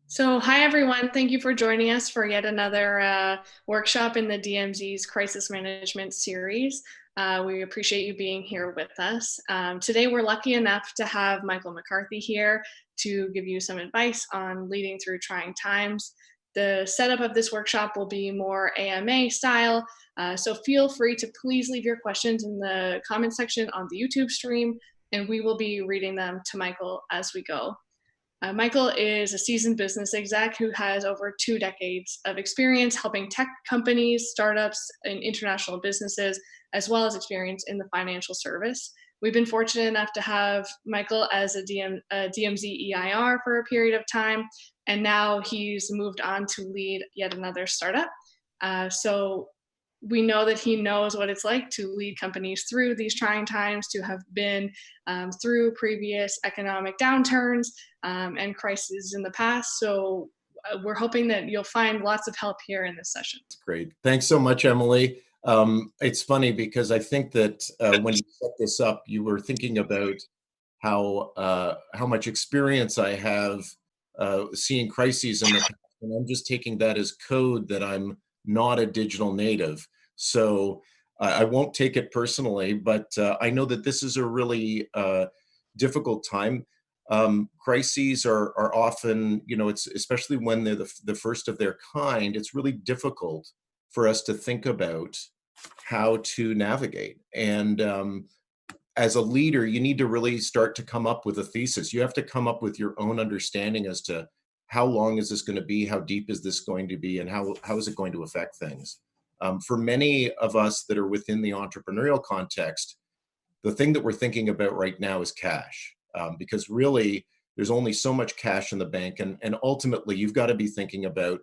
So, hi everyone. Thank you for joining us for yet another workshop in the DMZ's Crisis Management series. We appreciate you being here with us. Today, we're lucky enough to have Michael McCarthy here to give you some advice on leading through trying times. The setup of this workshop will be more AMA style, so feel free to please leave your questions in the comment section on the YouTube stream, and we will be reading them to Michael as we go. Michael is a seasoned business exec who has over 2 decades of experience helping tech companies, startups, and international businesses, as well as experience in the financial service. We've been fortunate enough to have Michael as a DMZ EIR for a period of time, and now he's moved on to lead yet another startup. So we know that he knows what it's like to lead companies through these trying times, to have been through previous economic downturns and crises in the past. So we're hoping that you'll find lots of help here in this session. Great. Thanks so much, Emily. It's funny because I think that when you set this up, you were thinking about how much experience I have seeing crises in the past, and I'm just taking that as code that I'm not a digital native. So I won't take it personally, but I know that this is a really difficult time. Crises are often, it's especially when they're the first of their kind, it's really difficult for us to think about how to navigate. And as a leader, you need to really start to come up with a thesis. You have to come up with your own understanding as to how long is this going to be, how deep is this going to be, and how is it going to affect things. For many of us that are within the entrepreneurial context, the thing that we're thinking about right now is cash, because really there's only so much cash in the bank. And ultimately, you've got to be thinking about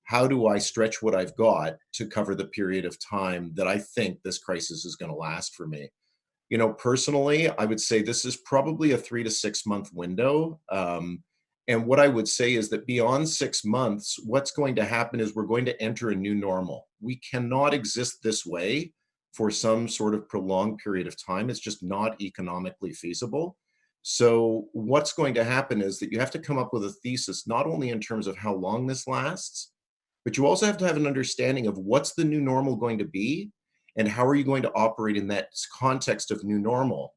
how do I stretch what I've got to cover the period of time that I think this crisis is going to last for me. Personally, I would say this is probably a 3 to 6 month window. And what I would say is that beyond 6 months, what's going to happen is we're going to enter a new normal. We cannot exist this way for some sort of prolonged period of time. It's just not economically feasible. So what's going to happen is that you have to come up with a thesis, not only in terms of how long this lasts, but you also have to have an understanding of what's the new normal going to be and how are you going to operate in that context of new normal.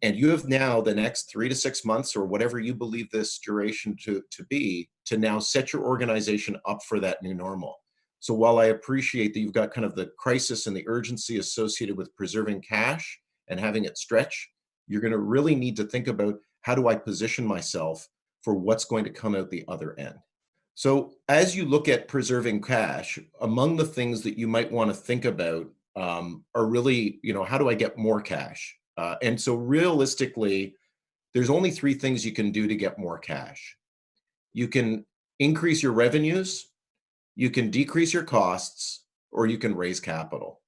And you have now the next 3 to 6 months or whatever you believe this duration to be to now set your organization up for that new normal. So while I appreciate that you've got kind of the crisis and the urgency associated with preserving cash and having it stretch, you're going to really need to think about how do I position myself for what's going to come out the other end. So as you look at preserving cash, among the things that you might want to think about are really, how do I get more cash? And so realistically, there's only 3 things you can do to get more cash. You can increase your revenues, you can decrease your costs, or you can raise capital.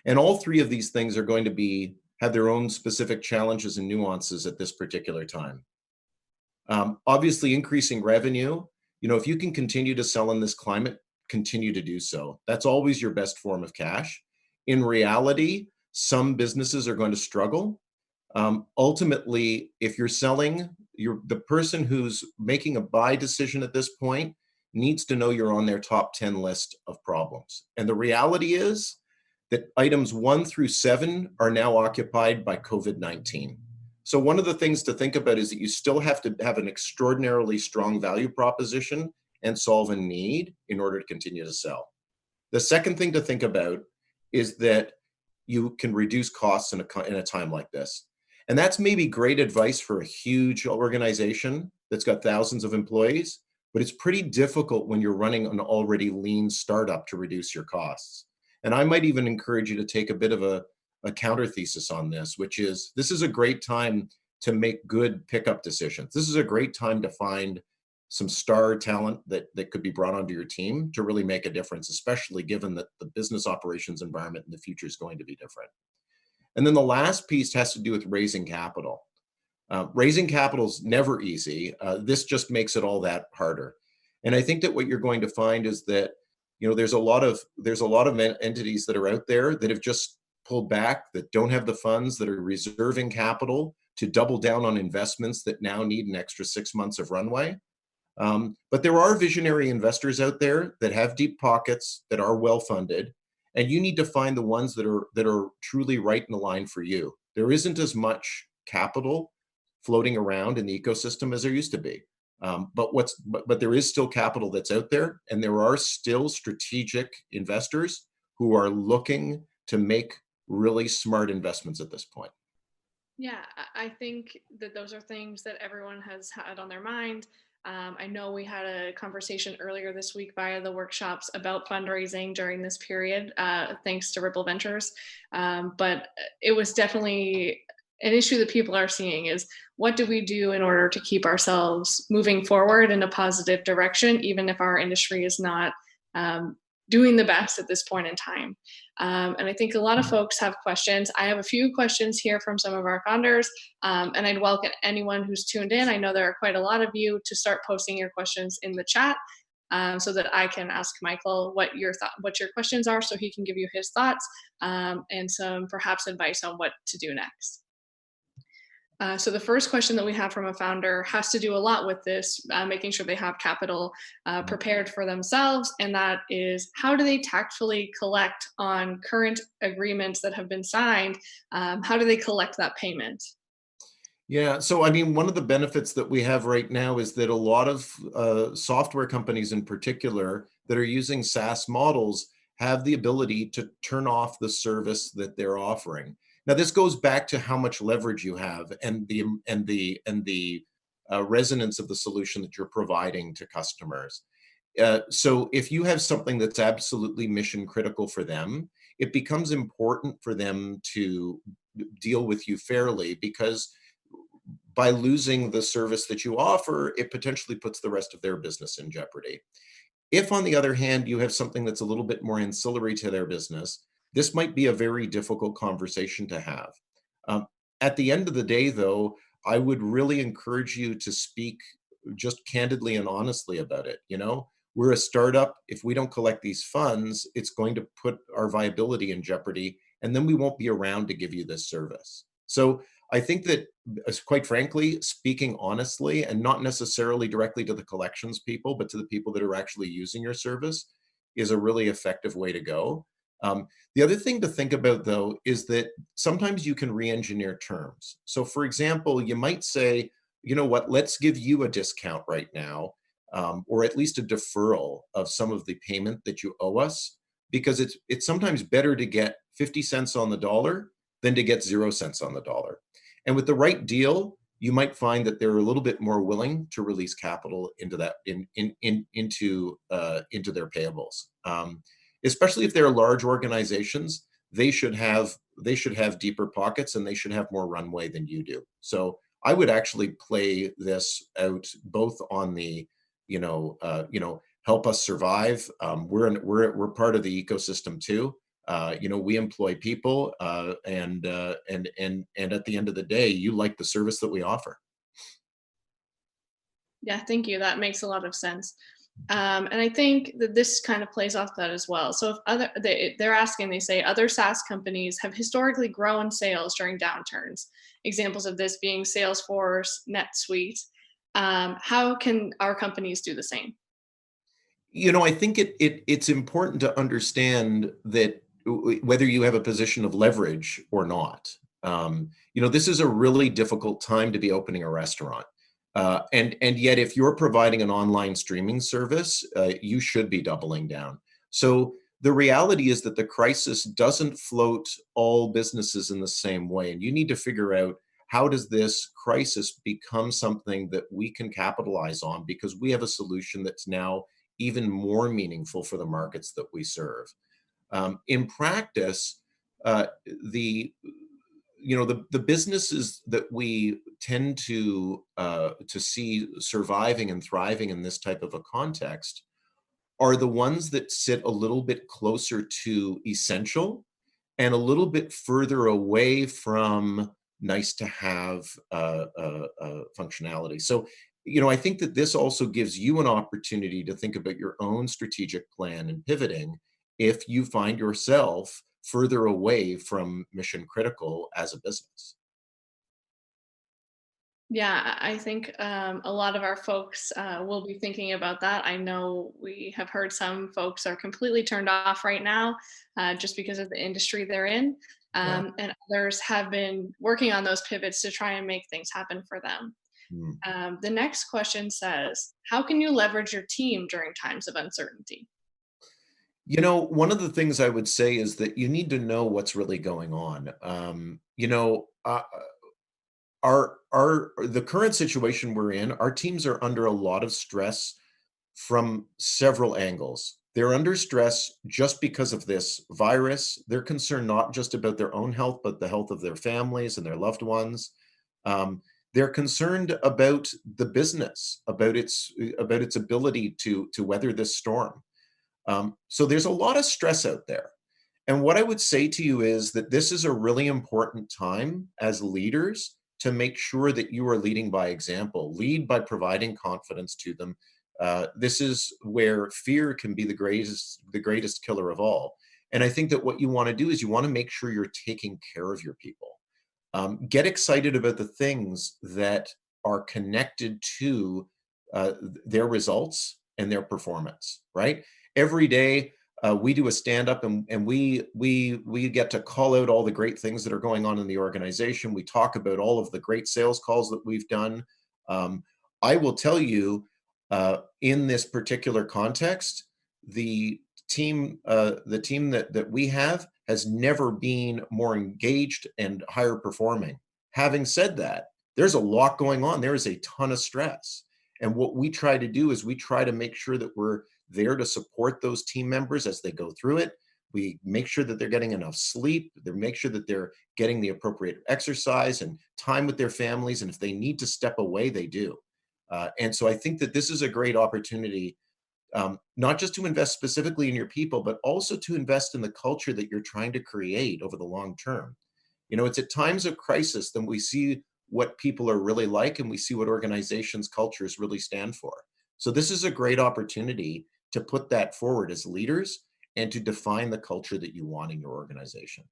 And all 3 of these things are going to have their own specific challenges and nuances at this particular time. Obviously, increasing revenue, if you can continue to sell in this climate, continue to do so. That's always your best form of cash. In reality, some businesses are going to struggle. Ultimately, if you're selling, the person who's making a buy decision at this point needs to know you're on their top 10 list of problems. And the reality is that items 1 through 7 are now occupied by COVID-19. So one of the things to think about is that you still have to have an extraordinarily strong value proposition and solve a need in order to continue to sell. The second thing to think about is that you can reduce costs in a time like this. And that's maybe great advice for a huge organization that's got thousands of employees, but it's pretty difficult when you're running an already lean startup to reduce your costs. And I might even encourage you to take a bit of a counter thesis on this, which is this is a great time to make good pickup decisions. This is a great time to find some star talent that could be brought onto your team to really make a difference, especially given that the business operations environment in the future is going to be different. And then the last piece has to do with raising capital. Raising capital is never easy. This just makes it all that harder. And I think that what you're going to find is that there's a lot of entities that are out there that have just pulled back, that don't have the funds, that are reserving capital to double down on investments that now need an extra 6 months of runway. But there are visionary investors out there that have deep pockets, that are well funded, and you need to find the ones that are truly right in the line for you. There isn't as much capital floating around in the ecosystem as there used to be. But there is still capital that's out there, and there are still strategic investors who are looking to make really smart investments at this point. Yeah, I think that those are things that everyone has had on their mind. I know we had a conversation earlier this week via the workshops about fundraising during this period, thanks to Ripple Ventures. But it was definitely an issue that people are seeing is what do we do in order to keep ourselves moving forward in a positive direction, even if our industry is not doing the best at this point in time. And I think a lot of folks have questions. I have a few questions here from some of our founders, and I'd welcome anyone who's tuned in. I know there are quite a lot of you to start posting your questions in the chat, so that I can ask Michael what your questions are, so he can give you his thoughts and some perhaps advice on what to do next. So the first question that we have from a founder has to do a lot with this, making sure they have capital prepared for themselves. And that is, how do they tactfully collect on current agreements that have been signed? How do they collect that payment? Yeah, so I mean, one of the benefits that we have right now is that a lot of software companies in particular that are using SaaS models have the ability to turn off the service that they're offering. Now, this goes back to how much leverage you have and the resonance of the solution that you're providing to customers. So if you have something that's absolutely mission critical for them, it becomes important for them to deal with you fairly, because by losing the service that you offer, it potentially puts the rest of their business in jeopardy. If, on the other hand, you have something that's a little bit more ancillary to their business, this might be a very difficult conversation to have. Um, at the end of the day, though, I would really encourage you to speak just candidly and honestly about it. You know, we're a startup. If we don't collect these funds, it's going to put our viability in jeopardy, and then we won't be around to give you this service. So I think that, quite frankly, speaking honestly and not necessarily directly to the collections people, but to the people that are actually using your service, is a really effective way to go. The other thing to think about, though, is that sometimes you can re-engineer terms. So, for example, you might say, you know what, let's give you a discount right now, or at least a deferral of some of the payment that you owe us, because it's sometimes better to get 50 cents on the dollar than to get 0 cents on the dollar. And with the right deal, you might find that they're a little bit more willing to release capital into that into their payables. Especially if they're large organizations, they should have deeper pockets, and they should have more runway than you do. So I would actually play this out both on the help us survive. We're part of the ecosystem too. We employ people, and at the end of the day, you like the service that we offer. Yeah, thank you. That makes a lot of sense. And I think that this kind of plays off that as well. So if they're asking, they say other SaaS companies have historically grown sales during downturns. Examples of this being Salesforce, NetSuite. How can our companies do the same? I think it's important to understand that whether you have a position of leverage or not. This is a really difficult time to be opening a restaurant. And yet, if you're providing an online streaming service, you should be doubling down. So the reality is that the crisis doesn't float all businesses in the same way. And you need to figure out, how does this crisis become something that we can capitalize on, because we have a solution that's now even more meaningful for the markets that we serve. In practice, the businesses that we tend to see surviving and thriving in this type of a context are the ones that sit a little bit closer to essential and a little bit further away from nice to have functionality. So, I think that this also gives you an opportunity to think about your own strategic plan and pivoting if you find yourself further away from mission critical as a business. Yeah, I think a lot of our folks will be thinking about that. I know we have heard some folks are completely turned off right now just because of the industry they're in. Yeah. And others have been working on those pivots to try and make things happen for them. Hmm. The next question says, how can you leverage your team during times of uncertainty? One of the things I would say is that you need to know what's really going on. The current situation we're in, our teams are under a lot of stress from several angles. They're under stress just because of this virus. They're concerned not just about their own health, but the health of their families and their loved ones. Um, they're concerned about the business, about its ability to weather this storm. So there's a lot of stress out there. And what I would say to you is that this is a really important time as leaders to make sure that you are leading by example. Lead by providing confidence to them. This is where fear can be the greatest killer of all. And I think that what you want to do is you want to make sure you're taking care of your people. Get excited about the things that are connected to their results and their performance. Right? Every day, we do a stand up and we get to call out all the great things that are going on in the organization. We talk about all of the great sales calls that we've done. Um, I will tell you, in this particular context, the the team that we have has never been more engaged and higher performing. Having said that, there's a lot going on. There is a ton of stress. And what we try to do is we try to make sure that we're there to support those team members as they go through it. We make sure that they're getting enough sleep. They make sure that they're getting the appropriate exercise and time with their families. And if they need to step away, they do. And so I think that this is a great opportunity, not just to invest specifically in your people, but also to invest in the culture that you're trying to create over the long term. It's at times of crisis that we see what people are really like and we see what organizations' cultures really stand for. So this is a great opportunity to put that forward as leaders and to define the culture that you want in your organization.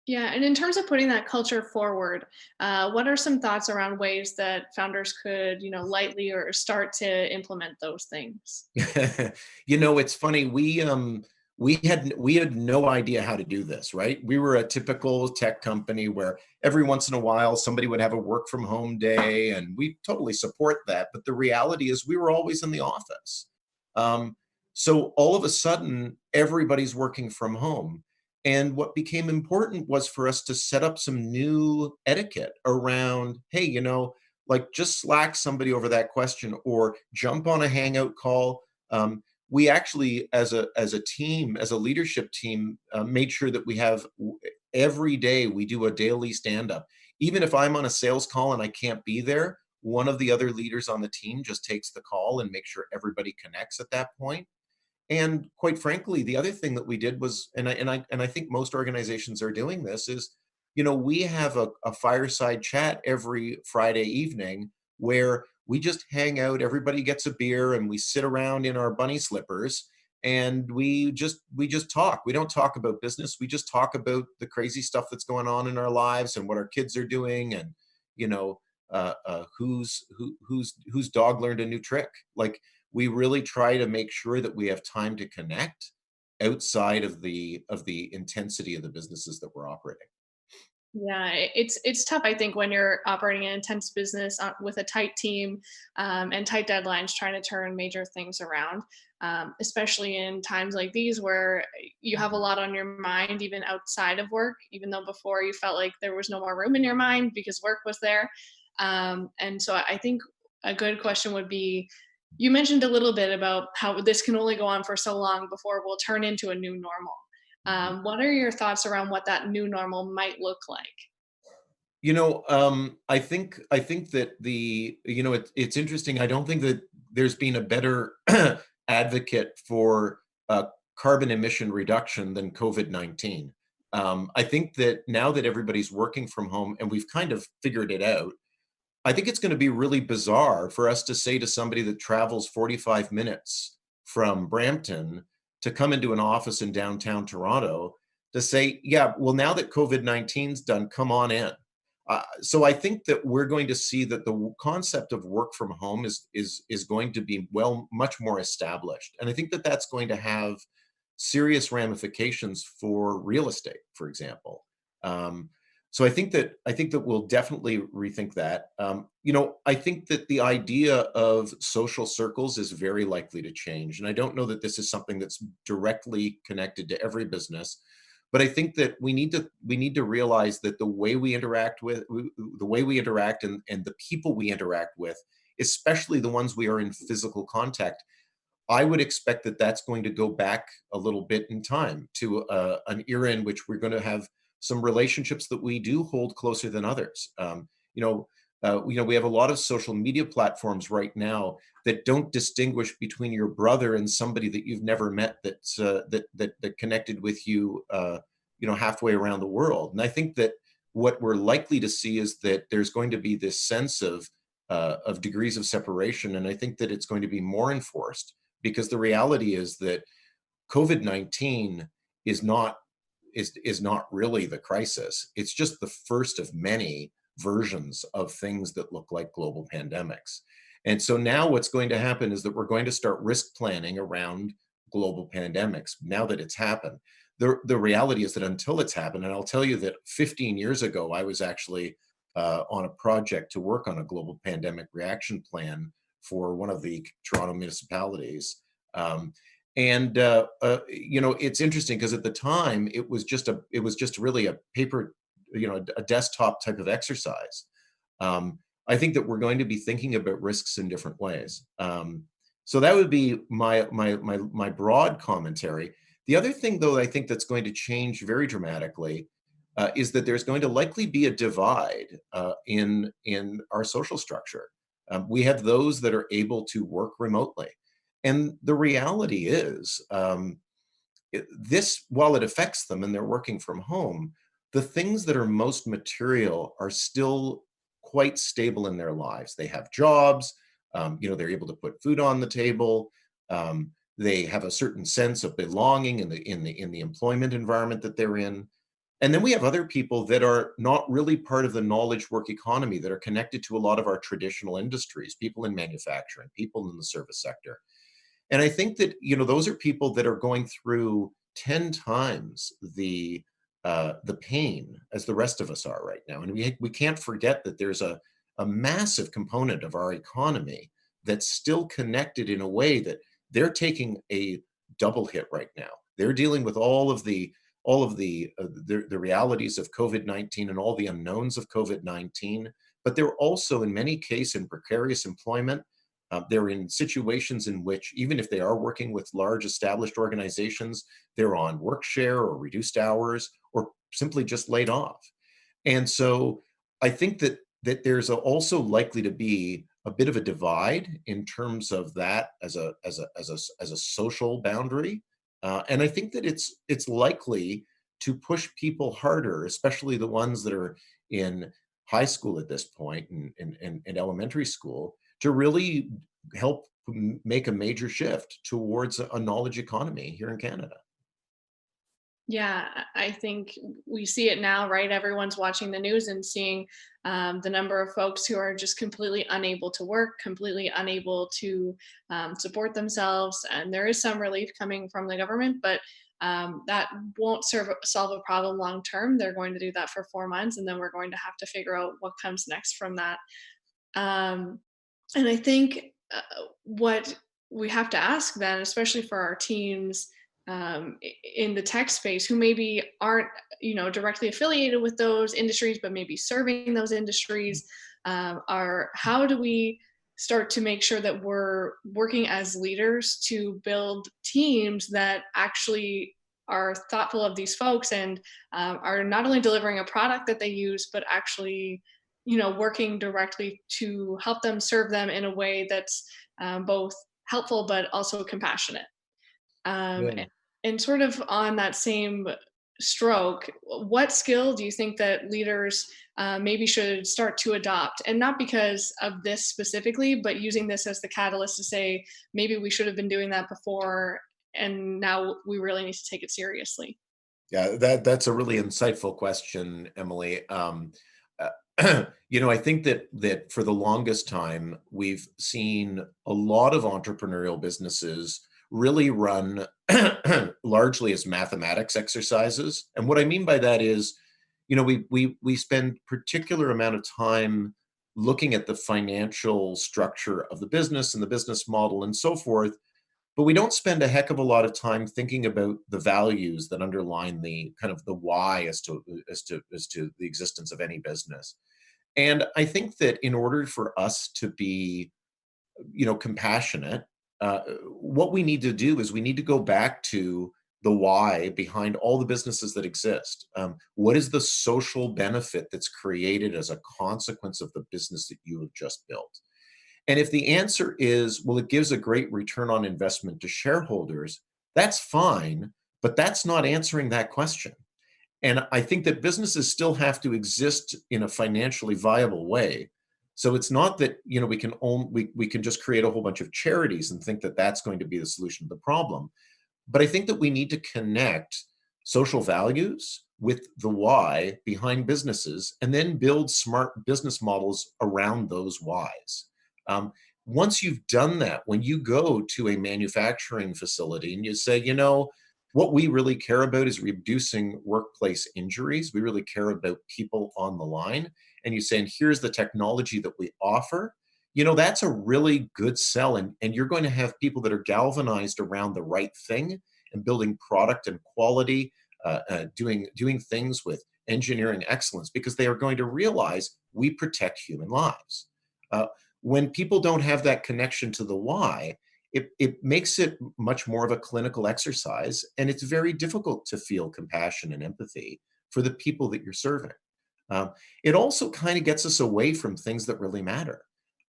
Yeah, and in terms of putting that culture forward, what are some thoughts around ways that founders could, lightly or start to implement those things? It's funny. We had no idea how to do this, right? We were a typical tech company where every once in a while somebody would have a work from home day, and we totally support that. But the reality is we were always in the office. Um, so all of a sudden, everybody's working from home. And what became important was for us to set up some new etiquette around, hey, like just Slack somebody over that question or jump on a Hangout call. We actually, as a team, as a leadership team, made sure that we have every day we do a daily stand up. Even if I'm on a sales call and I can't be there, one of the other leaders on the team just takes the call and makes sure everybody connects at that point. And quite frankly, the other thing that we did was, and I think most organizations are doing this, is, we have a fireside chat every Friday evening where we just hang out, everybody gets a beer, and we sit around in our bunny slippers and we just talk. We don't talk about business. We just talk about the crazy stuff that's going on in our lives and what our kids are doing, and you know, whose dog learned a new trick. Like, we really try to make sure that we have time to connect outside of the intensity of the businesses that we're operating. Yeah, it's tough. I think when you're operating an intense business with a tight team and tight deadlines, trying to turn major things around, especially in times like these where you have a lot on your mind, even outside of work. Even though before you felt like there was no more room in your mind because work was there, and so I think a good question would be. You mentioned a little bit about how this can only go on for so long before we'll turn into a new normal. What are your thoughts around what that new normal might look like? I think that it's interesting. I don't think that there's been a better advocate for carbon emission reduction than COVID-19. I think that now that everybody's working from home and we've kind of figured it out, I think it's going to be really bizarre for us to say to somebody that travels 45 minutes from Brampton to come into an office in downtown Toronto to say, yeah, well, now that COVID 19's done, come on in. So I think that we're going to see that the concept of work from home is going to be much more established, and I think that that's going to have serious ramifications for real estate, for example. Um, so I think that we'll definitely rethink that. I think that the idea of social circles is very likely to change, and I don't know that this is something that's directly connected to every business, but I think that we need to realize that the way we interact and the people we interact with, especially the ones we are in physical contact, I would expect that that's going to go back a little bit in time to an era in which we're going to have some relationships that we do hold closer than others. We have a lot of social media platforms right now that don't distinguish between your brother and somebody that you've never met that connected with you, halfway around the world. And I think that what we're likely to see is that there's going to be this sense of degrees of separation, and I think that it's going to be more enforced because the reality is that COVID-19 is not is not really the crisis. It's just the first of many versions of things that look like global pandemics. And so now what's going to happen is that we're going to start risk planning around global pandemics now that it's happened. The reality is that until it's happened, and I'll tell you that 15 years ago, I was actually on a project to work on a global pandemic reaction plan for one of the Toronto municipalities. Um, it's interesting because at the time it was just really a paper, a desktop type of exercise. I think that we're going to be thinking about risks in different ways. So that would be my broad commentary. The other thing, though, I think that's going to change very dramatically is that there's going to likely be a divide in our social structure. We have those that are able to work remotely, and the reality is, while it affects them and they're working from home, the things that are most material are still quite stable in their lives. They have jobs, they're able to put food on the table. They have a certain sense of belonging in the employment environment that they're in. And then we have other people that are not really part of the knowledge work economy that are connected to a lot of our traditional industries, people in manufacturing, people in the service sector. And I think that, those are people that are going through 10 times the pain as the rest of us are right now. And we can't forget that there's a massive component of our economy that's still connected in a way that they're taking a double hit right now. They're dealing with all of the realities of COVID-19 and all the unknowns of COVID-19, but they're also in many cases in precarious employment. They're in situations in which, even if they are working with large established organizations, they're on work share or reduced hours or simply just laid off. And so I think that there's also likely to be a bit of a divide in terms of that as a social boundary. And I think that it's likely to push people harder, especially the ones that are in high school at this point and elementary school, to really help make a major shift towards a knowledge economy here in Canada. Yeah, I think we see it now, right? Everyone's watching the news and seeing the number of folks who are just completely unable to work, completely unable to support themselves. And there is some relief coming from the government, but that won't solve a problem long term. They're going to do that for 4 months, and then we're going to have to figure out what comes next from that. Um, and I think what we have to ask then, especially for our teams in the tech space who maybe aren't, directly affiliated with those industries, but maybe serving those industries, are how do we start to make sure that we're working as leaders to build teams that actually are thoughtful of these folks and are not only delivering a product that they use, but actually working directly to help them serve them in a way that's both helpful but also compassionate. Um, Yeah. and sort of on that same stroke, what skill do you think that leaders maybe should start to adopt? And not because of this specifically, but using this as the catalyst to say, maybe we should have been doing that before, and now we really need to take it seriously. Yeah, that's a really insightful question, Emily. I think that for the longest time, we've seen a lot of entrepreneurial businesses really run largely as mathematics exercises. And what I mean by that is, we spend particular amount of time looking at the financial structure of the business and the business model and so forth, but we don't spend a heck of a lot of time thinking about the values that underline the kind of the why as to the existence of any business. And I think that in order for us to be, compassionate, what we need to do is we need to go back to the why behind all the businesses that exist. What is the social benefit that's created as a consequence of the business that you have just built? And if the answer is, well, it gives a great return on investment to shareholders, that's fine, but that's not answering that question. And I think that businesses still have to exist in a financially viable way. So it's not that we can just create a whole bunch of charities and think that that's going to be the solution to the problem. But I think that we need to connect social values with the why behind businesses and then build smart business models around those whys. Um, Once you've done that, when you go to a manufacturing facility and you say, what we really care about is reducing workplace injuries. We really care about people on the line. And you say, and here's the technology that we offer. That's a really good sell. And you're going to have people that are galvanized around the right thing and building product and quality, doing things with engineering excellence, because they are going to realize we protect human lives. When people don't have that connection to the why, it makes it much more of a clinical exercise, and it's very difficult to feel compassion and empathy for the people that you're serving. It also kind of gets us away from things that really matter.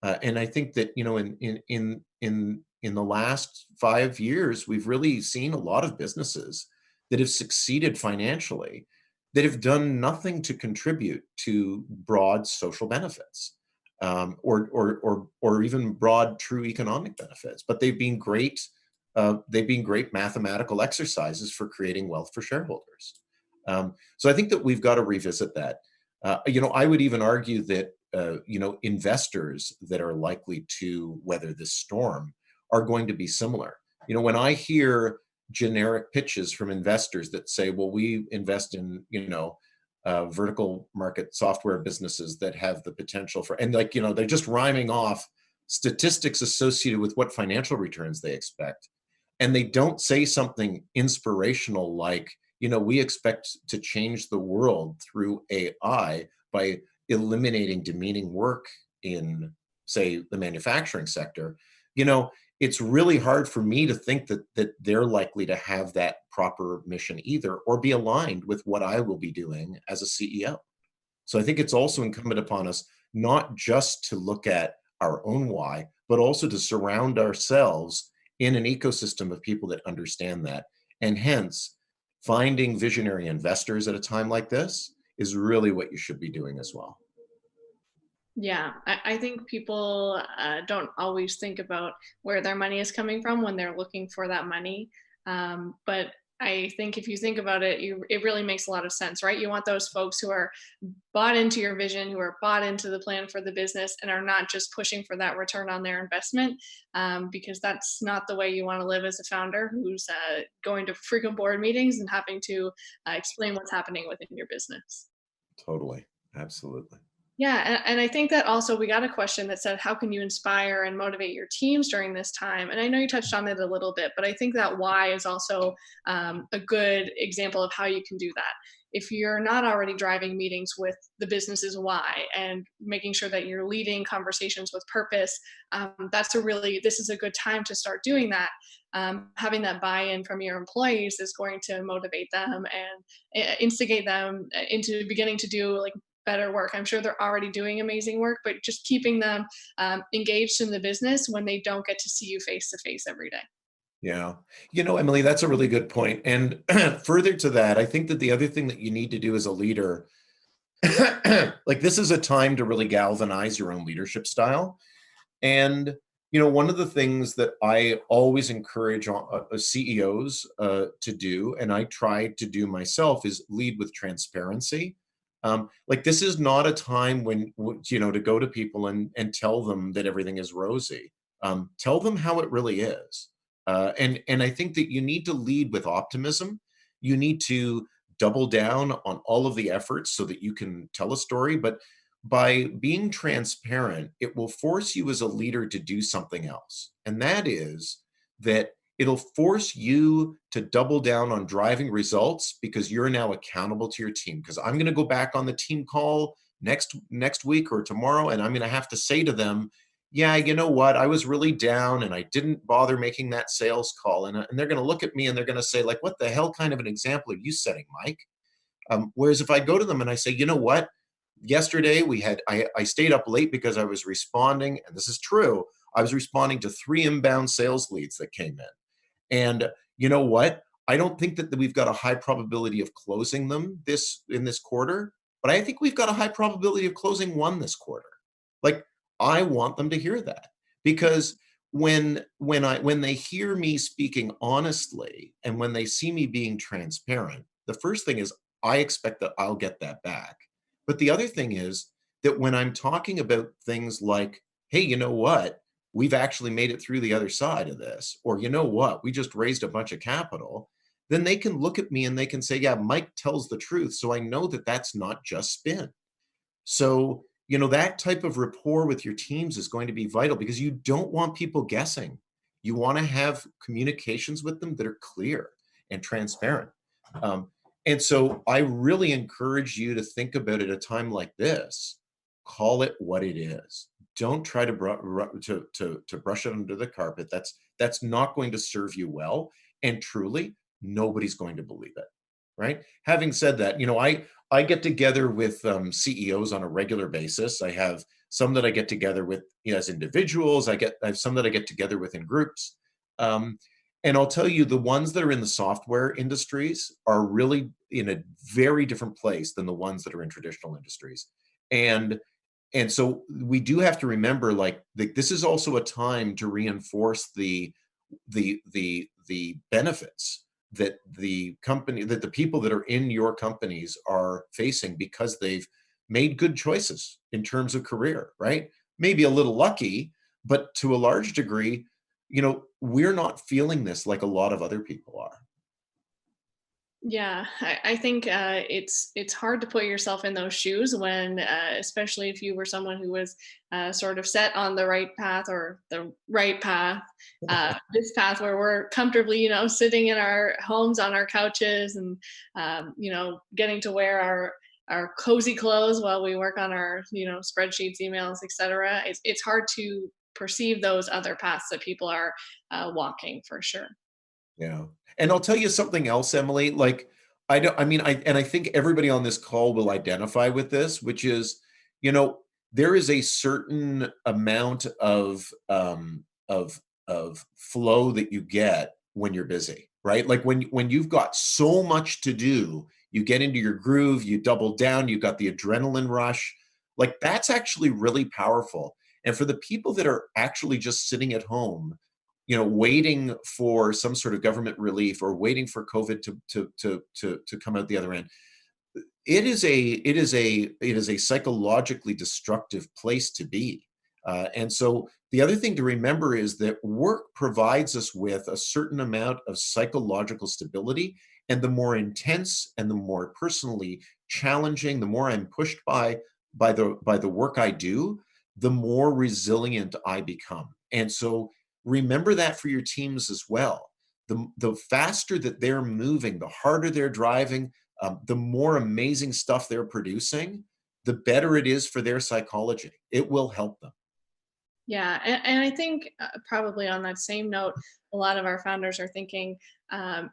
And I think that in the last 5 years, we've really seen a lot of businesses that have succeeded financially that have done nothing to contribute to broad social benefits, or even broad true economic benefits. But they've been great. They've been great mathematical exercises for creating wealth for shareholders. So I think that we've got to revisit that. I would even argue that investors that are likely to weather this storm are going to be similar. When I hear generic pitches from investors that say, well, we invest in vertical market software businesses that have the potential for, and they're just rhyming off statistics associated with what financial returns they expect. And they don't say something inspirational like, we expect to change the world through AI by eliminating demeaning work in, say, the manufacturing sector. It's really hard for me to think that they're likely to have that proper mission either, or be aligned with what I will be doing as a CEO. So I think it's also incumbent upon us not just to look at our own why, but also to surround ourselves in an ecosystem of people that understand that. And hence, finding visionary investors at a time like this is really what you should be doing as well. Yeah, I think people don't always think about where their money is coming from when they're looking for that money. But I think if you think about it, it really makes a lot of sense, right? You want those folks who are bought into your vision, who are bought into the plan for the business, and are not just pushing for that return on their investment, because that's not the way you want to live as a founder who's going to frequent board meetings and having to explain what's happening within your business. Totally. Absolutely. Yeah, and I think that also we got a question that said, how can you inspire and motivate your teams during this time? And I know you touched on it a little bit, but I think that why is also a good example of how you can do that. If you're not already driving meetings with the business's why and making sure that you're leading conversations with purpose, this is a good time to start doing that. Having that buy-in from your employees is going to motivate them and instigate them into beginning to do like better work. I'm sure they're already doing amazing work, but just keeping them engaged in the business when they don't get to see you face to face every day. Yeah. Emily, that's a really good point. And further to that, I think that the other thing that you need to do as a leader, like this is a time to really galvanize your own leadership style. And, one of the things that I always encourage CEOs to do, and I try to do myself, is lead with transparency. Like, this is not a time when, to go to people and tell them that everything is rosy. Tell them how it really is. And I think that you need to lead with optimism. You need to double down on all of the efforts so that you can tell a story. But by being transparent, it will force you as a leader to do something else. And that is that it'll force you to double down on driving results because you're now accountable to your team. Because I'm going to go back on the team call next week or tomorrow, and I'm going to have to say to them, yeah, you know what? I was really down and I didn't bother making that sales call. And they're going to look at me and they're going to say, like, what the hell kind of an example are you setting, Mike? Whereas if I go to them and I say, you know what? Yesterday I stayed up late because I was responding, and this is true, I was responding to 3 inbound sales leads that came in. And you know what? I don't think that we've got a high probability of closing them in this quarter, but I think we've got a high probability of closing one this quarter. Like, I want them to hear that, because when they hear me speaking honestly and when they see me being transparent, the first thing is I expect that I'll get that back. But the other thing is that when I'm talking about things like, hey, you know what? We've actually made it through the other side of this, or you know what? We just raised a bunch of capital, then they can look at me and they can say, yeah, Mike tells the truth. So I know that that's not just spin. So, that type of rapport with your teams is going to be vital because you don't want people guessing. You want to have communications with them that are clear and transparent. Um, and so I really encourage you to think about it at a time like this. Call it what it is. Don't try to brush it under the carpet. That's not going to serve you well. And truly, nobody's going to believe it. Right? Having said that, I get together with CEOs on a regular basis. I have some that I get together with, as individuals. I have some that I get together with in groups. And I'll tell you, the ones that are in the software industries are really in a very different place than the ones that are in traditional industries. And so we do have to remember, like, this is also a time to reinforce the benefits that the people that are in your companies are facing because they've made good choices in terms of career, right? Maybe a little lucky, but to a large degree, we're not feeling this like a lot of other people are. Yeah, I think it's hard to put yourself in those shoes when, especially if you were someone who was sort of set on the right path or the right path, this path where we're comfortably, sitting in our homes on our couches and, getting to wear our cozy clothes while we work on our, spreadsheets, emails, etc. It's hard to perceive those other paths that people are walking for sure. Yeah. And I'll tell you something else, Emily, like, I think everybody on this call will identify with this, which is, there is a certain amount of flow that you get when you're busy, right? Like, when you've got so much to do, you get into your groove, you double down, you got the adrenaline rush. Like, that's actually really powerful. And for the people that are actually just sitting at home, waiting for some sort of government relief or waiting for COVID to come out the other end, it is a psychologically destructive place to be. And so the other thing to remember is that work provides us with a certain amount of psychological stability, and the more intense and the more personally challenging, the more I'm pushed by the work I do, the more resilient I become. And so remember that for your teams as well. The faster that they're moving, the harder they're driving, the more amazing stuff they're producing, the better it is for their psychology. It will help them. Yeah, and I think probably on that same note, a lot of our founders are thinking,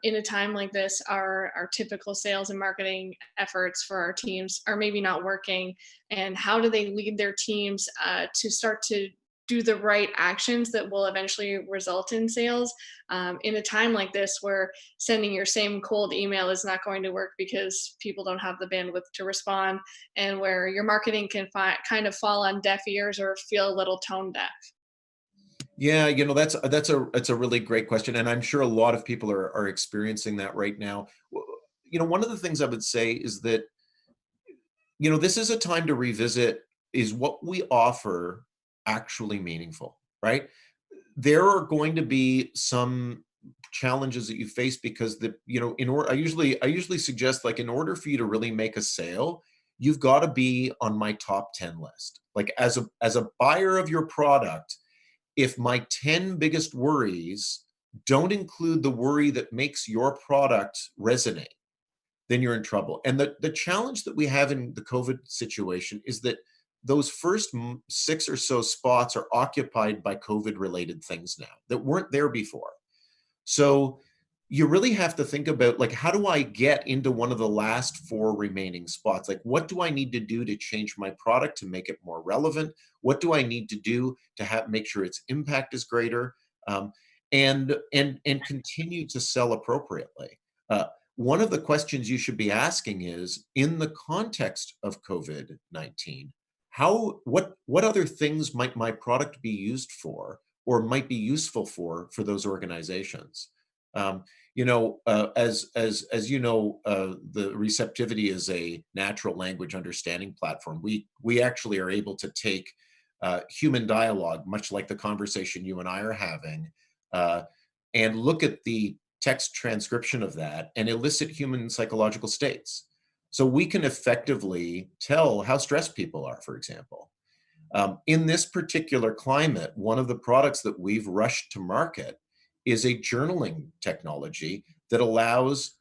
in a time like this, our typical sales and marketing efforts for our teams are maybe not working, and how do they lead their teams to start to do the right actions that will eventually result in sales in a time like this where sending your same cold email is not going to work because people don't have the bandwidth to respond, and where your marketing can kind of fall on deaf ears or feel a little tone deaf. Yeah, that's a really great question, and I'm sure a lot of people are experiencing that right now. One of the things I would say is that this is a time to revisit, is what we offer actually meaningful, right? There are going to be some challenges that you face because in order, I usually suggest, like, in order for you to really make a sale, you've got to be on my top 10 list. Like, as a buyer of your product, if my 10 biggest worries don't include the worry that makes your product resonate, then you're in trouble. And the challenge that we have in the COVID situation is that those first six or so spots are occupied by COVID related things now that weren't there before. So you really have to think about, like, how do I get into one of the last four remaining spots? Like, what do I need to do to change my product to make it more relevant? What do I need to do to make sure its impact is greater? Um, and continue to sell appropriately. Uh, One of the questions you should be asking is, in the context of COVID-19, what other things might my product be used for, or might be useful for those organizations? Um, as you know, the receptivity is a natural language understanding platform. We actually are able to take human dialogue, much like the conversation you and I are having, uh, and look at the text transcription of that and elicit human psychological states. So we can effectively tell how stressed people are, for example. In this particular climate, one of the products that we've rushed to market is a journaling technology that allows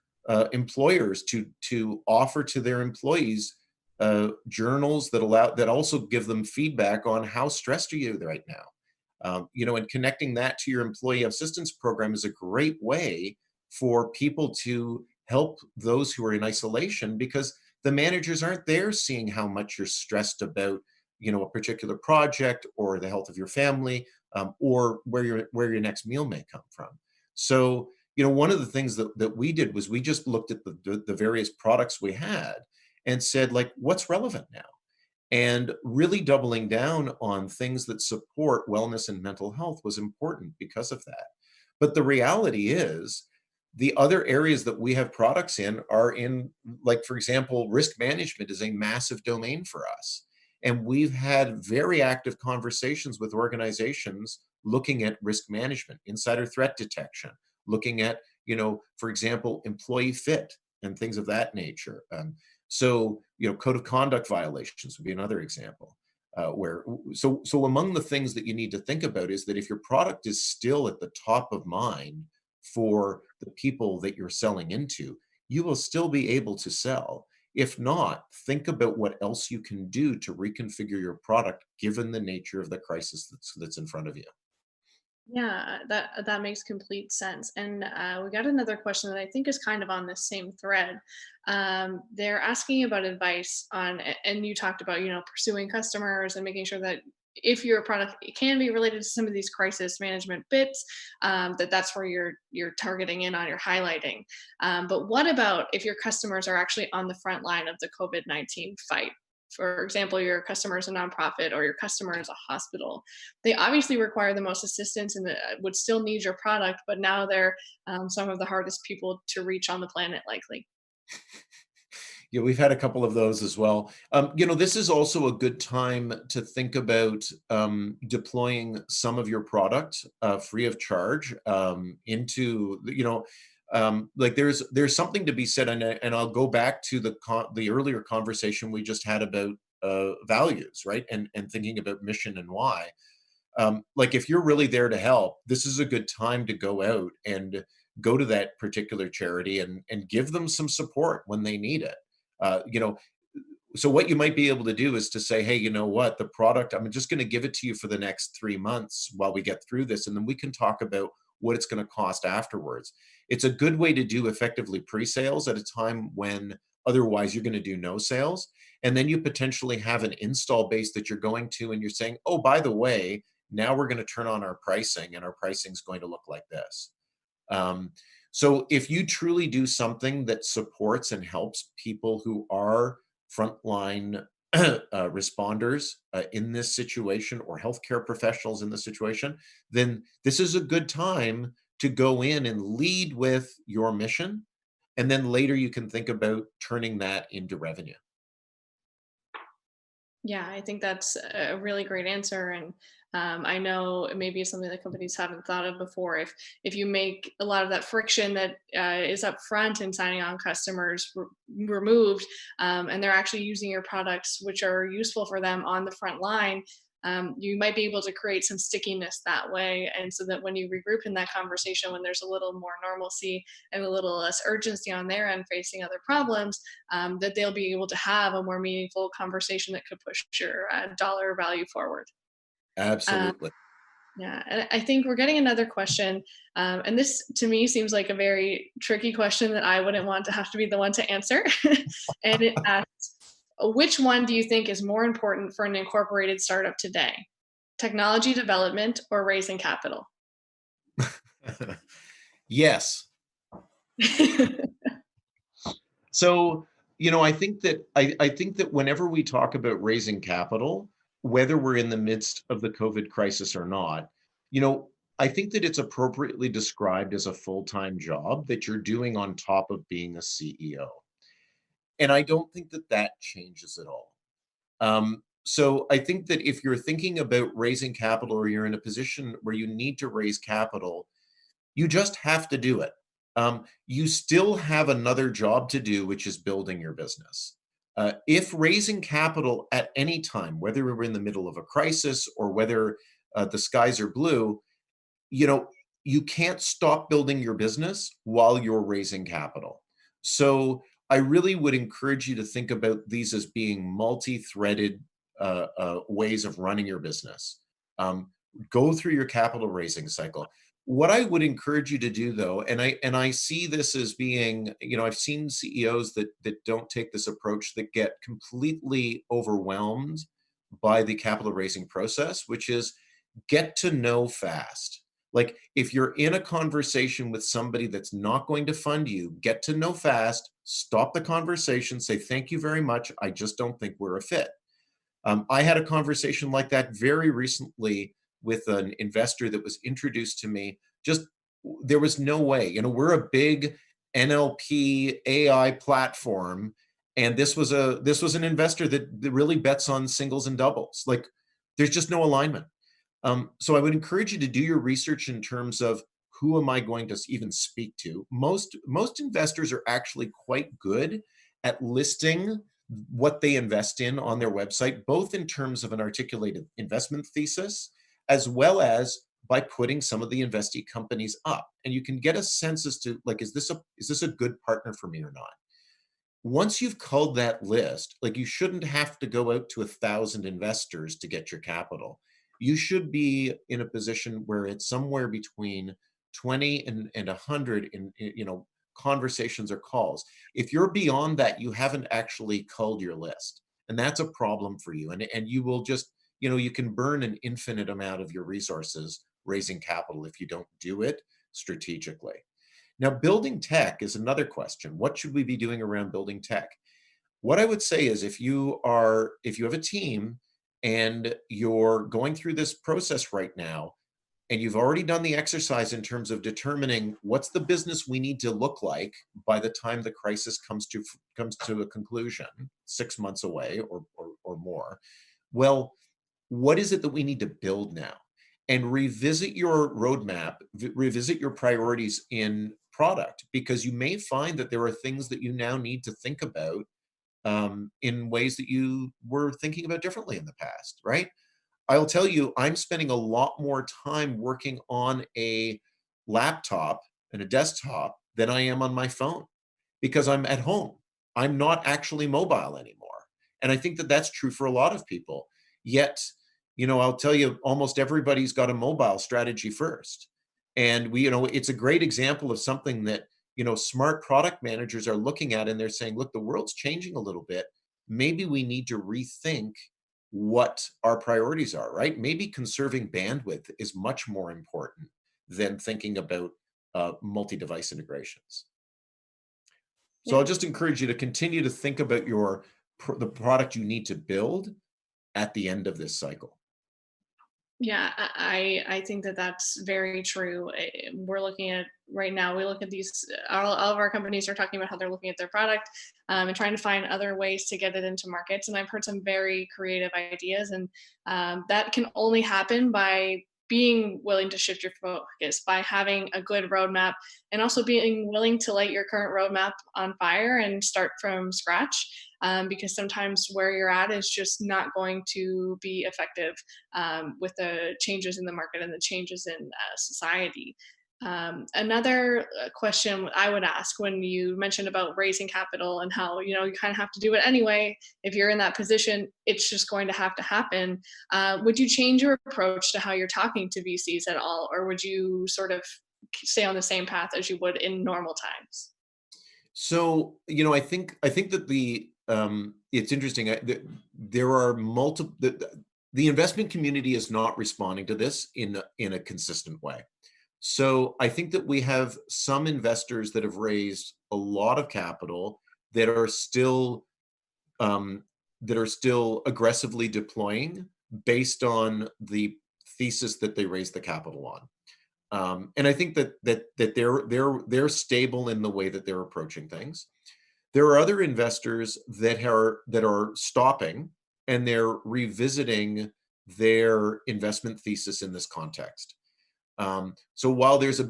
employers to offer to their employees journals that also give them feedback on how stressed are you right now. And connecting that to your employee assistance program is a great way for people to help those who are in isolation, because the managers aren't there seeing how much you're stressed about a particular project or the health of your family, or where your next meal may come from. So one of the things that we did was we just looked at the various products we had and said, like, what's relevant now, and really doubling down on things that support wellness and mental health was important because of that. But the reality is, the other areas that we have products in are in, like, for example, risk management is a massive domain for us. And we've had very active conversations with organizations looking at risk management, insider threat detection, looking at, for example, employee fit and things of that nature. So code of conduct violations would be another example. So among the things that you need to think about is that if your product is still at the top of mind for the people that you're selling into, you will still be able to sell. If not, think about what else you can do to reconfigure your product given the nature of the crisis that's in front of you. Yeah, that makes complete sense. And we got another question that I think is kind of on the same thread. They're asking about advice on, and you talked about, pursuing customers and making sure that if your product can be related to some of these crisis management bits, that's where you're targeting in on, your highlighting. But what about if your customers are actually on the front line of the COVID-19 fight? For example, your customer is a nonprofit or your customer is a hospital. They obviously require the most assistance and would still need your product, but now they're some of the hardest people to reach on the planet, likely. Yeah, we've had a couple of those as well. This is also a good time to think about deploying some of your product free of charge into, like, there's something to be said, and I'll go back to the earlier conversation we just had about values, right? And thinking about mission and why. Like, if you're really there to help, this is a good time to go out and go to that particular charity and give them some support when they need it. Uh, you know, so what you might be able to do is to say, hey, you know what, the product, I'm just going to give it to you for the next 3 months while we get through this, and then we can talk about what it's going to cost afterwards. It's a good way to do effectively pre-sales at a time when otherwise you're going to do no sales. And then you potentially have an install base that you're going to, and you're saying, oh, by the way, now we're going to turn on our pricing, and our pricing is going to look like this. Um, so if you truly do something that supports and helps people who are frontline responders in this situation, or healthcare professionals in this situation, then this is a good time to go in and lead with your mission. And then later you can think about turning that into revenue. Yeah, I think that's a really great answer, and I know it may be something that companies haven't thought of before. If you make a lot of that friction that is up front in signing on customers removed, and they're actually using your products, which are useful for them on the front line, you might be able to create some stickiness that way, and so that when you regroup in that conversation, when there's a little more normalcy and a little less urgency on their end facing other problems, that they'll be able to have a more meaningful conversation that could push your dollar value forward. Um, Absolutely. yeah, and I think we're getting another question, and this to me seems like a very tricky question that I wouldn't want to have to be the one to answer. And it asks, which one do you think is more important for an incorporated startup today? Technology development or raising capital? Yes. So, I think that whenever we talk about raising capital, whether we're in the midst of the COVID crisis or not, you know, I think that it's appropriately described as a full-time job that you're doing on top of being a CEO. And I don't think that that changes at all. So I think that if you're thinking about raising capital or you're in a position where you need to raise capital, you just have to do it. You still have another job to do, which is building your business. If raising capital at any time, whether we're in the middle of a crisis or whether the skies are blue, you know, you can't stop building your business while you're raising capital. So I really would encourage you to think about these as being multi-threaded ways of running your business. Um, go through your capital raising cycle. What I would encourage you to do though, and I see this as being, I've seen CEOs that don't take this approach that get completely overwhelmed by the capital raising process, which is get to know fast. Like if you're in a conversation with somebody that's not going to fund you, get to know fast, stop the conversation, say, thank you very much. I just don't think we're a fit. I had a conversation like that very recently with an investor that was introduced to me. Just there was no way. We're a big NLP AI platform, and this was an investor that really bets on singles and doubles. Like there's just no alignment. So I would encourage you to do your research in terms of who am I going to even speak to. Most investors are actually quite good at listing what they invest in on their website, both in terms of an articulated investment thesis, as well as by putting some of the investee companies up. And you can get a sense as to like, is this a good partner for me or not? Once you've culled that list, like you shouldn't have to go out to 1,000 investors to get your capital. You should be in a position where it's somewhere between 20 and 100 in conversations or calls. If you're beyond that, you haven't actually culled your list. And that's a problem for you. And you will just, you can burn an infinite amount of your resources raising capital if you don't do it strategically. Now, building tech is another question. What should we be doing around building tech? What I would say is if you have a team and you're going through this process right now, and you've already done the exercise in terms of determining what's the business we need to look like by the time the crisis comes to a conclusion, 6 months away or more. Well, what is it that we need to build now? And revisit your roadmap, revisit your priorities in product, because you may find that there are things that you now need to think about in ways that you were thinking about differently in the past, right? I'll tell you, I'm spending a lot more time working on a laptop and a desktop than I am on my phone because I'm at home. I'm not actually mobile anymore. And I think that that's true for a lot of people. Yet, I'll tell you, almost everybody's got a mobile strategy first. And it's a great example of something that, smart product managers are looking at and they're saying, look, the world's changing a little bit. Maybe we need to rethink what our priorities are, right? Maybe conserving bandwidth is much more important than thinking about multi-device integrations. So I'll Yeah. just encourage you to continue to think about the product you need to build at the end of this cycle. Yeah, I think that that's very true. We're looking at right now. We look at these. All of our companies are talking about how they're looking at their product and trying to find other ways to get it into markets. And I've heard some very creative ideas, and that can only happen by being willing to shift your focus, by having a good roadmap, and also being willing to light your current roadmap on fire and start from scratch. Because sometimes where you're at is just not going to be effective with the changes in the market and the changes in society. Another question I would ask when you mentioned about raising capital and how you kind of have to do it anyway. If you're in that position, it's just going to have to happen. Would you change your approach to how you're talking to VCs at all, or would you sort of stay on the same path as you would in normal times? So, I think that it's interesting. There are multiple. The investment community is not responding to this in a consistent way. So, I think that we have some investors that have raised a lot of capital that are still um, aggressively deploying based on the thesis that they raised the capital on. And I think that they're stable in the way that they're approaching things. There are other investors that are stopping and they're revisiting their investment thesis in this context. So while there's a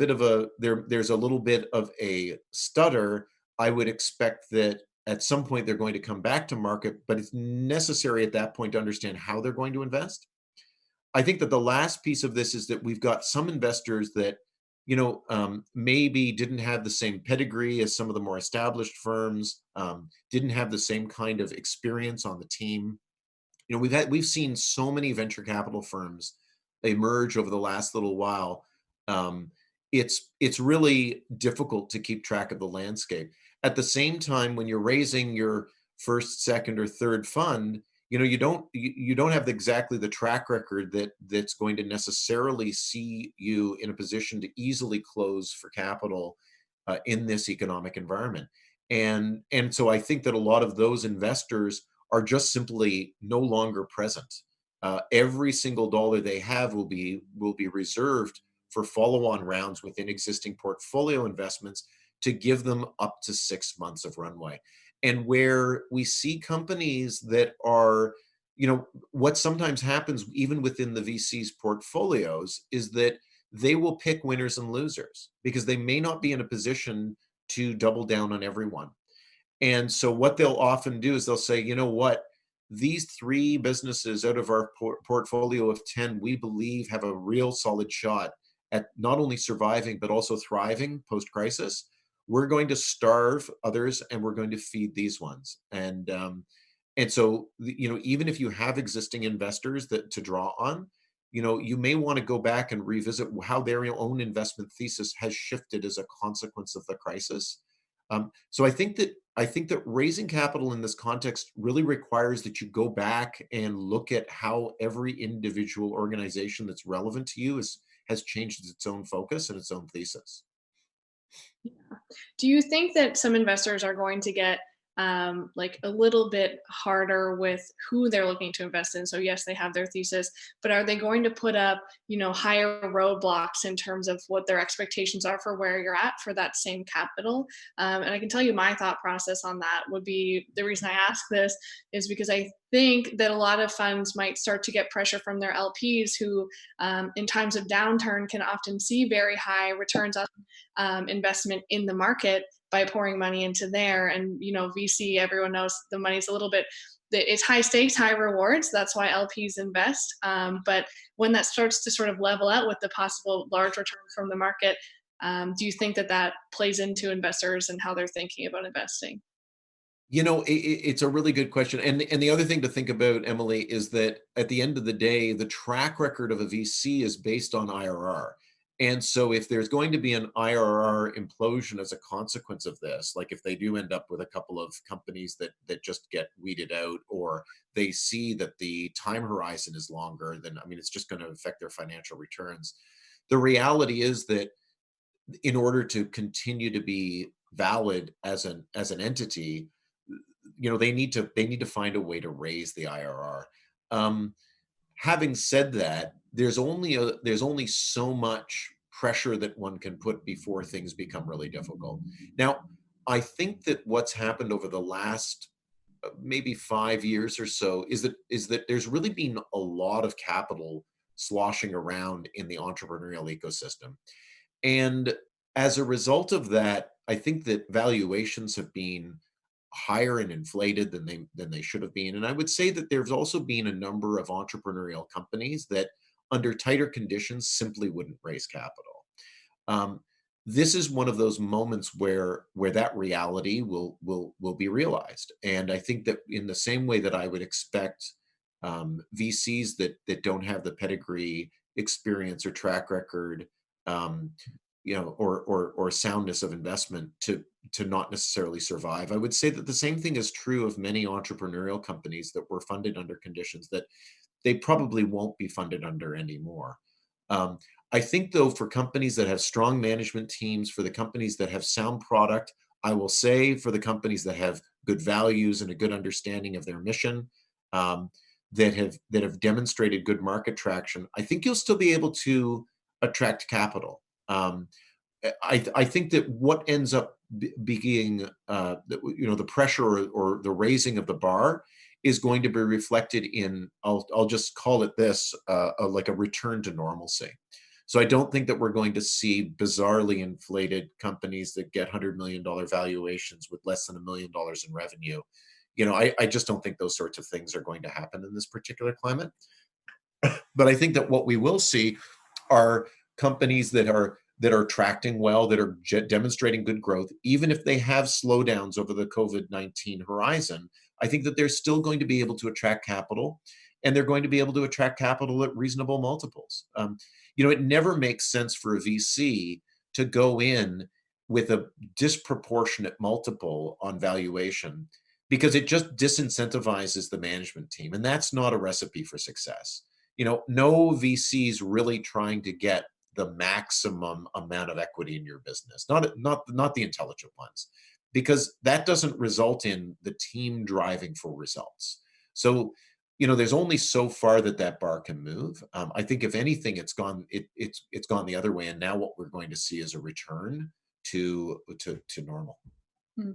little bit of a stutter, I would expect that at some point they're going to come back to market, but it's necessary at that point to understand how they're going to invest. I think that the last piece of this is that we've got some investors that, maybe didn't have the same pedigree as some of the more established firms, didn't have the same kind of experience on the team. We've seen so many venture capital firms emerge over the last little while. Um, it's really difficult to keep track of the landscape. At the same time, when you're raising your first, second, or third fund, you don't have exactly the track record that's going to necessarily see you in a position to easily close for capital in this economic environment. And so I think that a lot of those investors are just simply no longer present. Every single dollar they have will be reserved for follow-on rounds within existing portfolio investments to give them up to 6 months of runway. And where we see companies that are, what sometimes happens even within the VC's portfolios is that they will pick winners and losers because they may not be in a position to double down on everyone. And so what they'll often do is they'll say, you know what, these three businesses out of our portfolio of 10, we believe have a real solid shot at not only surviving, but also thriving post crisis. We're going to starve others and we're going to feed these ones. And so, even if you have existing investors that to draw on, you may want to go back and revisit how their own investment thesis has shifted as a consequence of the crisis. So I think that raising capital in this context really requires that you go back and look at how every individual organization that's relevant to you has changed its own focus and its own thesis. Do you think that some investors are going to get like a little bit harder with who they're looking to invest in? So yes, they have their thesis, but are they going to put up, higher roadblocks in terms of what their expectations are for where you're at for that same capital? And I can tell you my thought process on that would be the reason I ask this is because I think that a lot of funds might start to get pressure from their LPs who, in times of downturn, can often see very high returns on investment in the market by pouring money into there. And VC, everyone knows the money's a little bit. It's high stakes, high rewards. That's why LPs invest. But when that starts to sort of level out with the possible large returns from the market, do you think that that plays into investors and how they're thinking about investing? It's a really good question. And the other thing to think about, Emily, is that at the end of the day, the track record of a VC is based on IRR. And so if there's going to be an IRR implosion as a consequence of this, like if they do end up with a couple of companies that just get weeded out, or they see that the time horizon is longer, then I mean it's just going to affect their financial returns. The reality is that in order to continue to be valid as an entity, they need to find a way to raise the IRR. Having said that, there's only so much pressure that one can put before things become really difficult. Now, I think that what's happened over the last maybe 5 years or so is that there's really been a lot of capital sloshing around in the entrepreneurial ecosystem. And as a result of that, I think that valuations have been higher and inflated than they should have been. And I would say that there's also been a number of entrepreneurial companies that, under tighter conditions, simply wouldn't raise capital. Um, this is one of those moments where that reality will be realized. And I think that in the same way that I would expect VCs that don't have the pedigree, experience, or track record, um, or soundness of investment to not necessarily survive. I would say that the same thing is true of many entrepreneurial companies that were funded under conditions that they probably won't be funded under anymore. Um, I think, though, for companies that have strong management teams, for the companies that have sound product, I will say for the companies that have good values and a good understanding of their mission, um, that have demonstrated good market traction, I think you'll still be able to attract capital. Um, I think that what ends up being the pressure or the raising of the bar is going to be reflected in, I'll just call it this, like a return to normalcy. So I don't think that we're going to see bizarrely inflated companies that get $100 million valuations with less than $1 million in revenue. I just don't think those sorts of things are going to happen in this particular climate. But I think that what we will see are companies that are tracting well, that are demonstrating good growth, even if they have slowdowns over the COVID-19 horizon. I think that they're still going to be able to attract capital, and they're going to be able to attract capital at reasonable multiples. It never makes sense for a VC to go in with a disproportionate multiple on valuation, because it just disincentivizes the management team, and that's not a recipe for success. No VC is really trying to get the maximum amount of equity in your business, not the intelligent ones, because that doesn't result in the team driving for results. So, there's only so far that bar can move. I think if anything, it's gone the other way, and now what we're going to see is a return to normal. Hmm.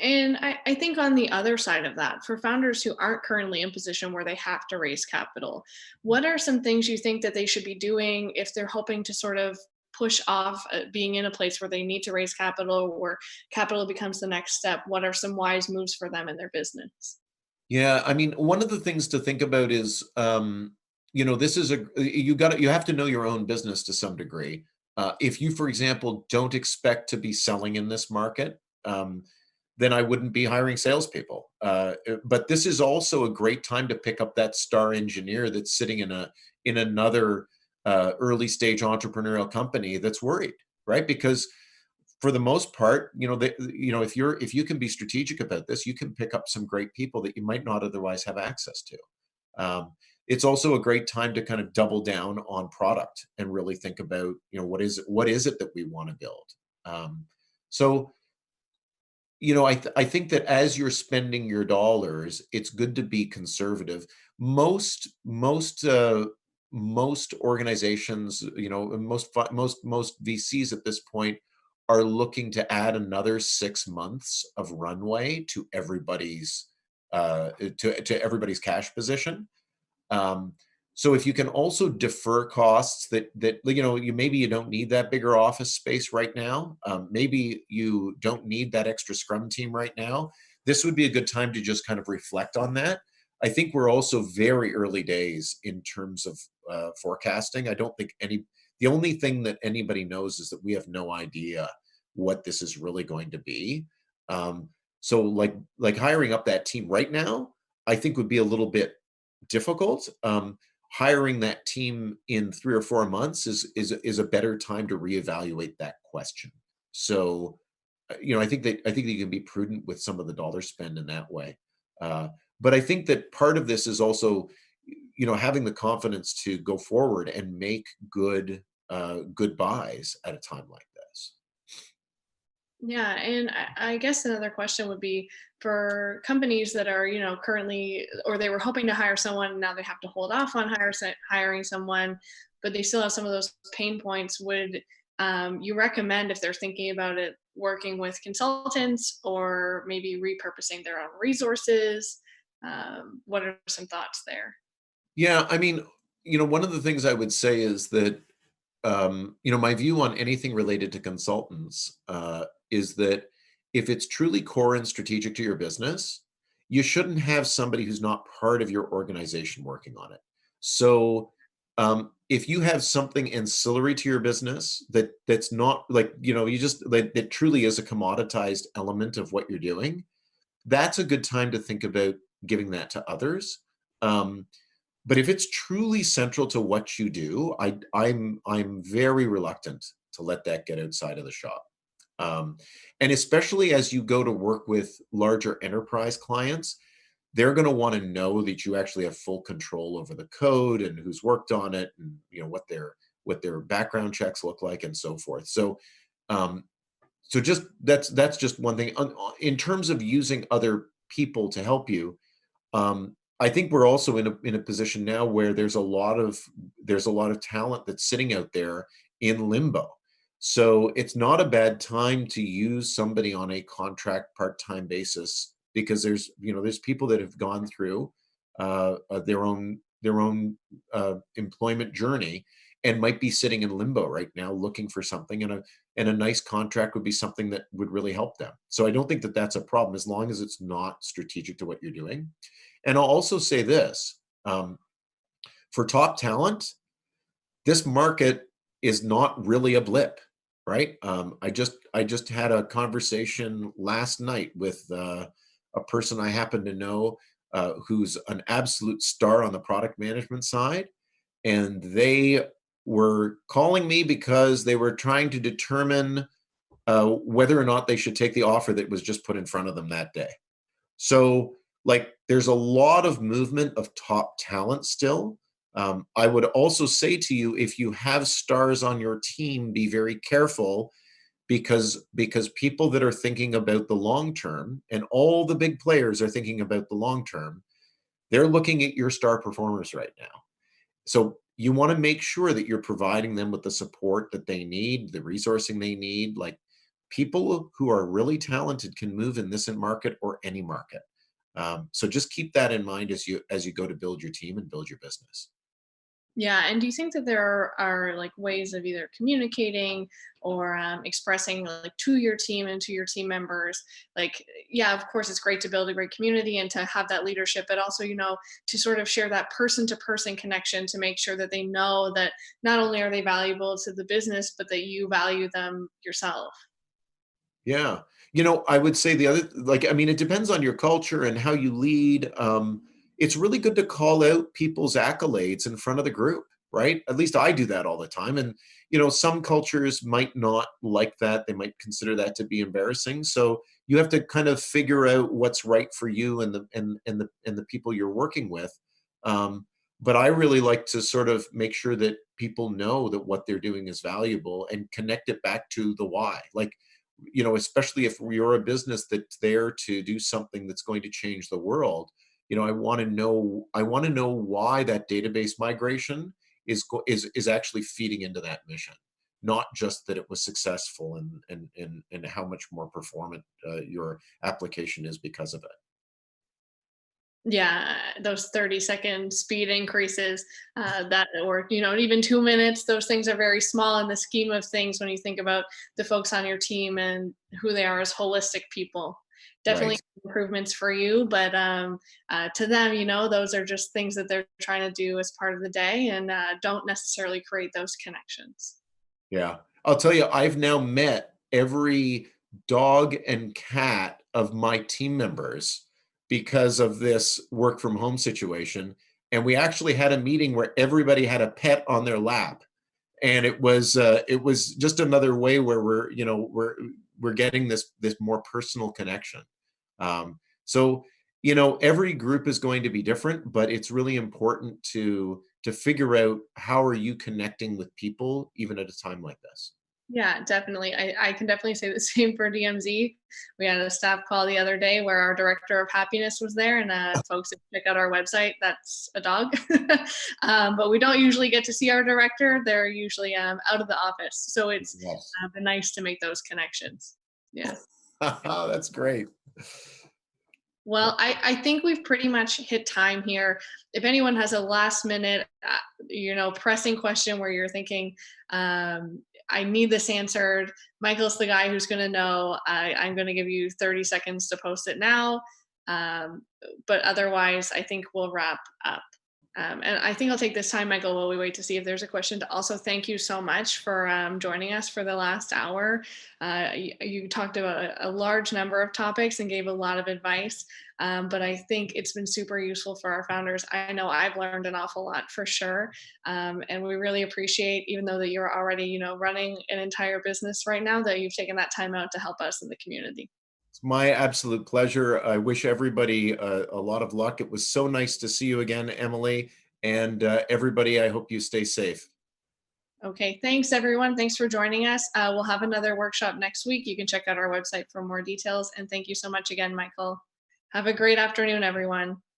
And I think on the other side of that, for founders who aren't currently in position where they have to raise capital, what are some things you think that they should be doing if they're hoping to sort of push off being in a place where they need to raise capital, where capital becomes the next step? What are some wise moves for them in their business? Yeah, I mean, one of the things to think about is, this is you have to know your own business to some degree. If you, for example, don't expect to be selling in this market, then I wouldn't be hiring salespeople. But this is also a great time to pick up that star engineer that's sitting in another early stage entrepreneurial company that's worried, right? Because for the most part, if you can be strategic about this, you can pick up some great people that you might not otherwise have access to. It's also a great time to kind of double down on product and really think about, what is it that we want to build. So, I think that as you're spending your dollars, it's good to be conservative. Most organizations, most VCs at this point are looking to add another 6 months of runway to everybody's cash position. Um, so if you can also defer costs that maybe you don't need that bigger office space right now, maybe you don't need that extra scrum team right now, this would be a good time to just kind of reflect on that. I think we're also very early days in terms of forecasting. I don't think the only thing that anybody knows is that we have no idea what this is really going to be. So like hiring up that team right now, I think would be a little bit difficult. Hiring that team in 3 or 4 months is a better time to reevaluate that question. So, I think that you can be prudent with some of the dollar spend in that way. Uh, but I think that part of this is also, having the confidence to go forward and make good buys at a time like this. Yeah, and I guess another question would be, for companies that are, currently, or they were hoping to hire someone, now they have to hold off on hiring someone, but they still have some of those pain points. Would you recommend, if they're thinking about it, working with consultants or maybe repurposing their own resources? What are some thoughts there? Yeah, I mean, one of the things I would say is that, my view on anything related to consultants is that if it's truly core and strategic to your business, you shouldn't have somebody who's not part of your organization working on it. So, if you have something ancillary to your business that's not like, you just that truly is a commoditized element of what you're doing, that's a good time to think about giving that to others. Um, but if it's truly central to what you do, I'm very reluctant to let that get outside of the shop. Um, and especially as you go to work with larger enterprise clients, they're going to want to know that you actually have full control over the code and who's worked on it, and what their background checks look like, and so forth. Um, so just that's just one thing. In terms of using other people to help you, I think we're also in a position now where there's a lot of talent that's sitting out there in limbo. So it's not a bad time to use somebody on a contract part-time basis, because there's people that have gone through their own employment journey and might be sitting in limbo right now looking for something, and a nice contract would be something that would really help them. So I don't think that that's a problem, as long as it's not strategic to what you're doing. And I'll also say this, for top talent, this market is not really a blip, right? I just had a conversation last night with a person I happen to know, who's an absolute star on the product management side, and they were calling me because they were trying to determine whether or not they should take the offer that was just put in front of them that day. So, like, there's a lot of movement of top talent still. I would also say to you, if you have stars on your team, be very careful, because people that are thinking about the long term, and all the big players are thinking about the long term, they're looking at your star performers right now. So you want to make sure that you're providing them with the support that they need, the resourcing they need. Like, people who are really talented can move in this market or any market. So just keep that in mind as you go to build your team and build your business. Yeah, and do you think that there are like ways of either communicating or expressing like to your team and to your team members, like, yeah, of course, it's great to build a great community and to have that leadership, but also, to sort of share that person to person connection to make sure that they know that not only are they valuable to the business, but that you value them yourself. Yeah. I would say the other, like, I mean, it depends on your culture and how you lead. It's really good to call out people's accolades in front of the group, right? At least I do that all the time. And, some cultures might not like that. They might consider that to be embarrassing. So you have to kind of figure out what's right for you and the people you're working with. But I really like to sort of make sure that people know that what they're doing is valuable, and connect it back to the why. Like, especially if you're a business that's there to do something that's going to change the world, I want to know why that database migration is actually feeding into that mission, not just that it was successful, and how much more performant your application is because of it. Yeah, those 30-second speed increases, that, or, even 2 minutes, those things are very small in the scheme of things when you think about the folks on your team and who they are as holistic people. Definitely Right. improvements for you, but to them, those are just things that they're trying to do as part of the day, and don't necessarily create those connections. Yeah. I'll tell you, I've now met every dog and cat of my team members because of this work from home situation. And we actually had a meeting where everybody had a pet on their lap. And it was just another way where we're getting this more personal connection. So, every group is going to be different, but it's really important to figure out how are you connecting with people even at a time like this. Yeah, definitely. I can definitely say the same for DMZ. We had a staff call the other day where our director of happiness was there, and folks, if you check out our website, that's a dog. But we don't usually get to see our director. They're usually out of the office. So it's Yes. been nice to make those connections. Yeah. That's great. Well, I think we've pretty much hit time here. If anyone has a last minute, pressing question where you're thinking, I need this answered, Michael's the guy who's going to know. I'm going to give you 30 seconds to post it now. Um, but otherwise, I think we'll wrap up. And I think I'll take this time, Michael, while we wait to see if there's a question, to also thank you so much for joining us for the last hour. You talked about a large number of topics and gave a lot of advice, but I think it's been super useful for our founders. I know I've learned an awful lot for sure, and we really appreciate, even though that you're already, running an entire business right now, that you've taken that time out to help us in the community. It's my absolute pleasure. I wish everybody a lot of luck. It was so nice to see you again, Emily. And everybody, I hope you stay safe. Okay, thanks everyone. Thanks for joining us. We'll have another workshop next week. You can check out our website for more details. And thank you so much again, Michael. Have a great afternoon, everyone.